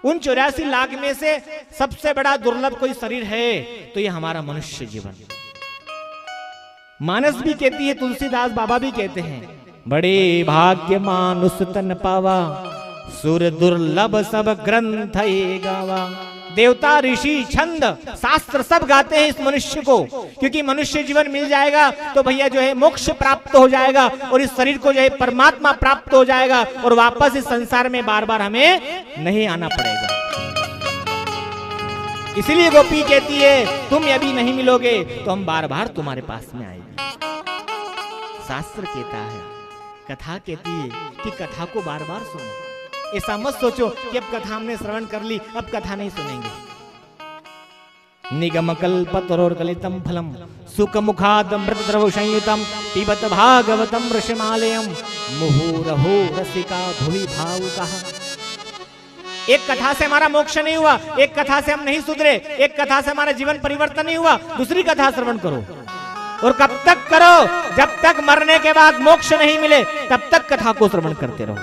उन 84 लाख में से सबसे बड़ा दुर्लभ कोई शरीर है तो ये हमारा मनुष्य जीवन। मानस भी कहती है, तुलसीदास बाबा भी कहते हैं, बड़े भाग्य मानुष तन पावा, सुर दुर्लभ सब ग्रंथ गावा। देवता, ऋषि, छंद, शास्त्र सब गाते हैं इस मनुष्य को, क्योंकि मनुष्य जीवन मिल जाएगा तो भैया जो है मोक्ष प्राप्त हो जाएगा और इस शरीर को जो है परमात्मा प्राप्त हो जाएगा और वापस इस संसार में बार बार हमें नहीं आना पड़ेगा। इसीलिए गोपी कहती है, तुम यदि नहीं मिलोगे तो हम बार बार तुम्हारे पास में आएंगे। शास्त्र कहता है, कथा कहती है कि कथा को बार बार सुनो। ऐसा मत सोचो कि अब कथा हमने श्रवण कर ली, अब कथा नहीं सुनेंगे। निगम कल्पतरोर्गलितम फलम सुख मुखाद अमृत द्रव संयुतम पिबत भागवतम ऋषिमालयम मुहुरहो रसिका भुवि भावुकः। एक कथा से हमारा मोक्ष नहीं हुआ, एक कथा से हम नहीं सुधरे, एक कथा से हमारा जीवन परिवर्तन नहीं हुआ, दूसरी कथा श्रवण करो। और कब तक करो? जब तक मरने के बाद मोक्ष नहीं मिले तब तक कथा को श्रवण करते रहो।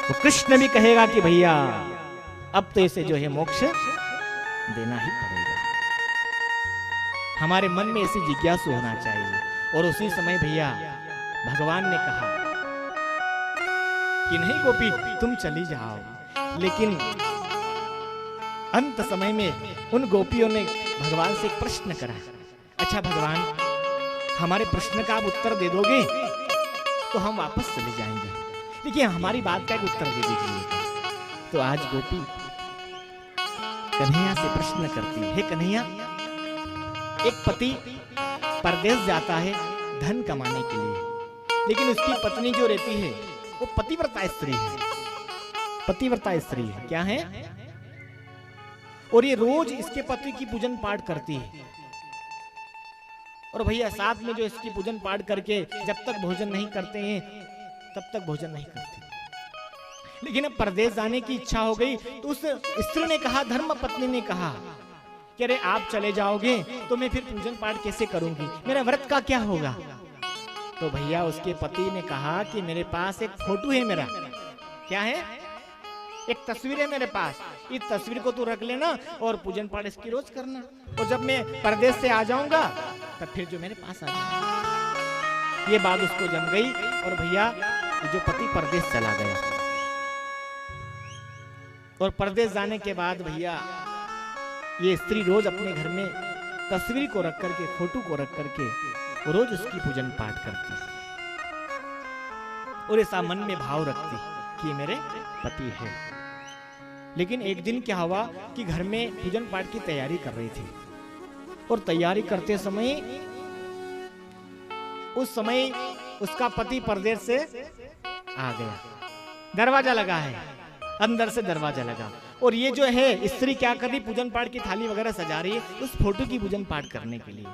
तो कृष्ण भी कहेगा कि भैया अब तो इसे जो है मोक्ष देना ही पड़ेगा। हमारे मन में ऐसी जिज्ञासु होना चाहिए। और उसी समय भैया भगवान ने कहा कि नहीं गोपी, तुम चली जाओ। लेकिन अंत समय में उन गोपियों ने भगवान से एक प्रश्न करा, अच्छा भगवान, हमारे प्रश्न का आप उत्तर दे दोगे तो हम वापस चले जाएंगे, देखिए हमारी बात का एक उत्तर दे दीजिए। तो आज गोपी कन्हैया से प्रश्न करती है, हे कन्हैया, एक पति परदेश जाता है धन कमाने के लिए, लेकिन उसकी पत्नी जो रहती है वो पतिव्रता स्त्री है। पतिव्रता स्त्री है, क्या है? और ये रोज इसके पति की पूजन पाठ करती है। और भैया साथ में जो इसकी पूजन पाठ करके जब तक भोजन नहीं करते हैं तब तक भोजन नहीं करते। लेकिन अब परदेश जाने की इच्छा हो गई तो उस स्त्री ने कहा, धर्म पत्नी ने कहा कि अरे आप चले जाओगे तो मैं फिर पूजन पाठ कैसे करूंगी, मेरा व्रत का क्या होगा? तो भैया उसके पति ने कहा कि मेरे पास एक फोटो है मेरा। क्या है? एक तस्वीर है मेरे पास, इस तस्वीर को तू रख लेना और पूजन पाठ इसकी रोज करना, और जब मैं परदेश से आ जाऊंगा तब फिर जो मेरे पास आ जाएगा। ये बात उसको जम गई और भैया जो पति परदेश चला गया। और परदेश जाने के बाद भैया ये स्त्री रोज अपने घर में तस्वीर को रख करके, फोटो को रख करके रोज उसकी पूजन पाठ करती और ऐसा मन में भाव रखती कि मेरे पति है। लेकिन एक दिन क्या हुआ कि घर में पूजन पाठ की तैयारी कर रही थी और तैयारी करते समय उस समय उसका पति परदेश से आ गया। दरवाजा लगा है, अंदर से दरवाजा लगा, और ये जो है स्त्री क्या कर रही, पूजन पाठ की थाली वगैरह सजा रही है उस फोटो की पूजन पाठ करने के लिए।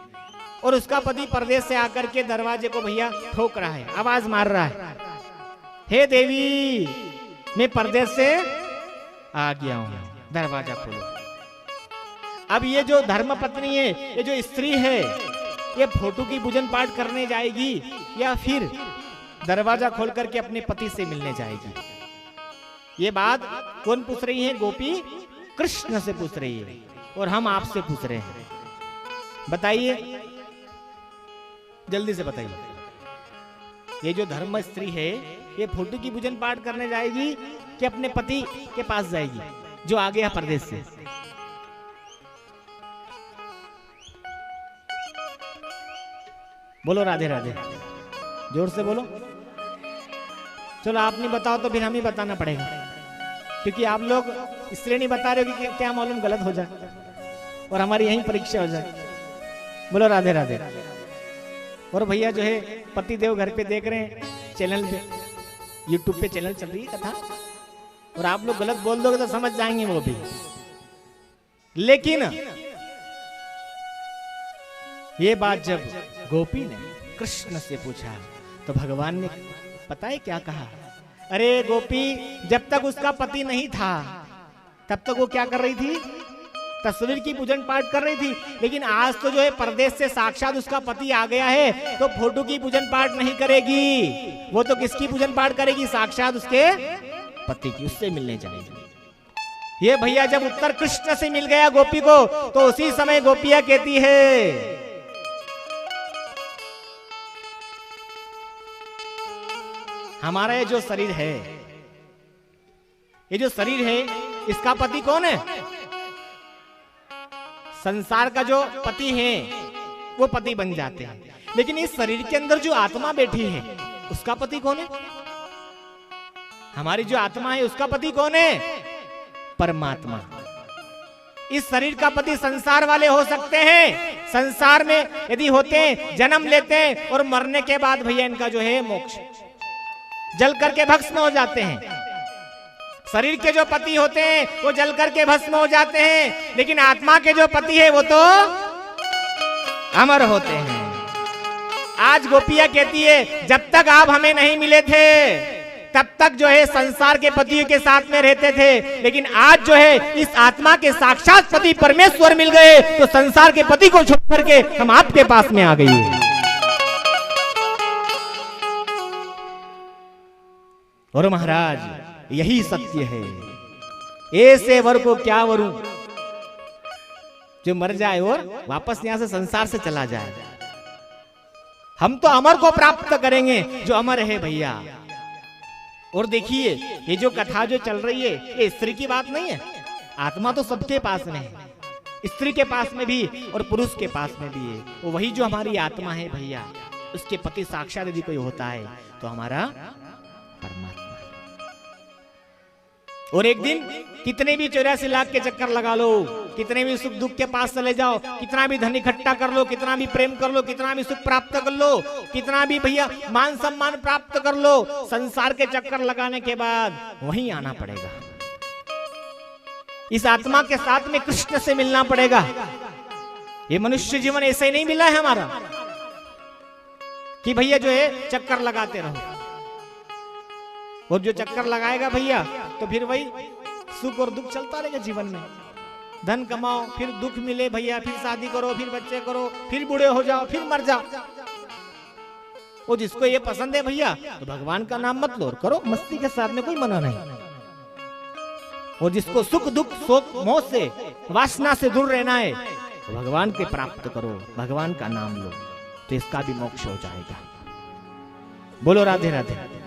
और उसका पति परदेश से आकर के दरवाजे को भैया ठोक रहा है, आवाज मार रहा है, हे देवी मैं परदेश से आ गया हूं, दरवाजा खोलो। अब ये जो धर्म पत्नी है, ये जो स्त्री है, ये फोटो की पूजन पाठ करने जाएगी या फिर दरवाजा खोल करके अपने पति से मिलने जाएगी? ये बात कौन पूछ रही है? गोपी कृष्ण से पूछ रही है और हम आपसे पूछ रहे हैं। बताइए, जल्दी से बताइए, ये जो धर्म स्त्री है ये फोटो की पूजन पाठ करने जाएगी कि अपने पति के पास जाएगी जो आ गया परदेश से? बोलो राधे राधे, जोर से बोलो। चलो आप नहीं बताओ तो फिर हम ही बताना पड़ेगा, क्योंकि आप लोग इसलिए नहीं बता रहे हो कि क्या मालूम गलत हो जाए और हमारी यही परीक्षा हो जाए। बोलो राधे राधे। और भैया जो है पति देव घर पे देख रहे हैं, चैनल पे, यूट्यूब पे चैनल चल रही है कथा, और आप लोग गलत बोल दोगे तो समझ जाएंगे वो भी। लेकिन ये बात जब गोपी ने कृष्ण से पूछा तो भगवान ने पता है क्या कहा? अरे गोपी, जब तक उसका पति नहीं था तब तक वो क्या कर रही थी? तस्वीर की पूजन पाठ कर रही थी। लेकिन आज तो जो है परदेश से साक्षात उसका पति आ गया है तो फोटो की पूजन पाठ नहीं करेगी, वो तो किसकी पूजन पाठ करेगी? साक्षात उसके पति की, उससे मिलने जाएगी। ये भैया जब उत्तर कृष्ण से मिल गया गोपी को, तो उसी समय गोपियां कहती है, हमारा ये जो शरीर है, ये जो शरीर है, इसका पति कौन है? संसार का जो पति है वो पति बन जाते हैं, लेकिन इस शरीर के अंदर जो आत्मा बैठी है उसका पति कौन है? हमारी जो आत्मा है उसका पति कौन है? परमात्मा। इस शरीर का पति संसार वाले हो सकते हैं, संसार में यदि होते हैं, जन्म लेते हैं और मरने के बाद भैया इनका जो है मोक्ष, जल करके भस्म हो जाते हैं। शरीर के जो पति होते हैं वो जल करके भस्म हो जाते हैं, लेकिन आत्मा के जो पति है वो तो अमर होते हैं। आज गोपियां कहती है, जब तक आप हमें नहीं मिले थे तब तक जो है संसार के पतियों के साथ में रहते थे, लेकिन आज जो है इस आत्मा के साक्षात पति परमेश्वर मिल गए, तो संसार के पति को छोड़ करके हम आपके पास में आ गए। और महाराज यही सत्य है। ऐसे वर को क्या वरूं जो मर जाए और वापस यहां से संसार से चला जाए। हम तो अमर को प्राप्त करेंगे जो अमर है भैया। और देखिए ये जो कथा जो चल रही है, ये स्त्री की बात नहीं है, आत्मा तो सबके पास में है, स्त्री के पास में भी और पुरुष के पास में भी है। वो वही जो हमारी आत्मा है भैया, उसके पति साक्षात यदि कोई होता है तो हमारा परमात्मा। और एक दिन कितने भी 84 लाख के चक्कर लगा लो, कितने भी सुख दुख के पास चले जाओ, कितना भी धन इकट्ठा कर लो, कितना भी प्रेम कर लो, कितना भी सुख प्राप्त कर लो, कितना भी भैया मान सम्मान प्राप्त कर लो, संसार के चक्कर लगाने के बाद वहीं आना पड़ेगा। इस आत्मा के साथ में कृष्ण से मिलना पड़ेगा। ये मनुष्य जीवन ऐसे ही नहीं मिला है हमारा कि भैया जो है चक्कर लगाते रहो। और जो चक्कर लगाएगा भैया तो फिर वही सुख और दुख चलता रहेगा जीवन में। धन कमाओ, फिर दुख मिले भैया, फिर शादी करो, फिर बच्चे करो, फिर बूढ़े हो जाओ, फिर मर जाओ। वो जिसको ये पसंद है भैया तो भगवान का नाम मत लो और करो मस्ती के साथ में, कोई मना नहीं। और जिसको सुख दुख शोक मोह से वासना से दूर रहना है तो भगवान के प्राप्त करो, भगवान का नाम लो, तो इसका भी मोक्ष हो जाएगा। बोलो राधे राधे।